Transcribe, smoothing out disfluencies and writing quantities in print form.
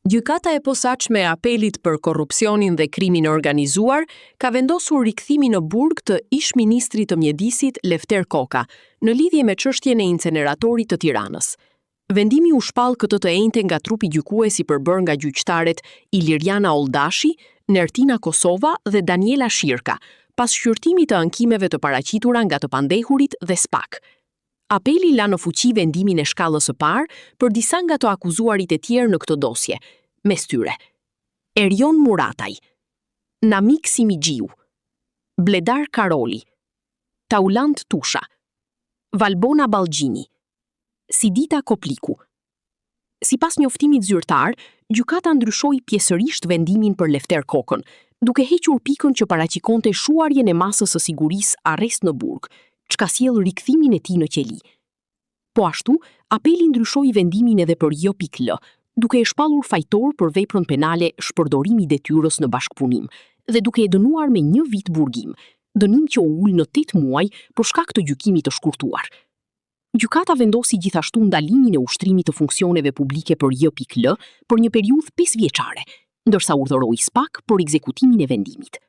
Gjykata e posaçme e apelit për korrupsionin dhe krimin e organizuar ka vendosur rikthimin në burg të ish-ministrit të mjedisit Lefter Koka në lidhje me çështjen e inceneratorit të Tiranës. Vendimi u shpall këtë të enjte nga trupi gjykuesi përbërë nga gjyqtaret Iliriana Oldashi, Nertina Kosova dhe Daniela Shirka, pas shqyrtimit të ankimeve të paraqitura nga të pandehurit dhe SPAK. Apeli la në fuqi vendimin e shkallës së parë për disa nga të akuzuarit e tjerë në këtë dosje, mes tyre Erion Murataj, Namik Simigjiu, Bledar Karoli, Taulant Tusha, Valbona Ballgjini, Sidita Kopliku. Sipas njoftimit zyrtar, gjykata ndryshoi pjesërisht vendimin për Lefter Kokën, duke hequr pikën që paraqikonte shuarjen e masës së sigurisë arrest në burg, çka sjell rikthimin e tij në qeli. Po ashtu, apeli ndryshoi vendimin edhe për Jo.L, duke e shpallur fajtor për veprën penale shpërdorimi i detyrës në bashkëpunim dhe duke e dënuar me 1 vit burgim, dënim që u ul në 8 muaj për shkak të gjykimit të shkurtuar. Gjykata vendosi gjithashtu ndalimin e ushtrimit të funksioneve publike për J.L për një periudhë 5 vjeçare, ndërsa urdhëroi SPAK për ekzekutimin e vendimit.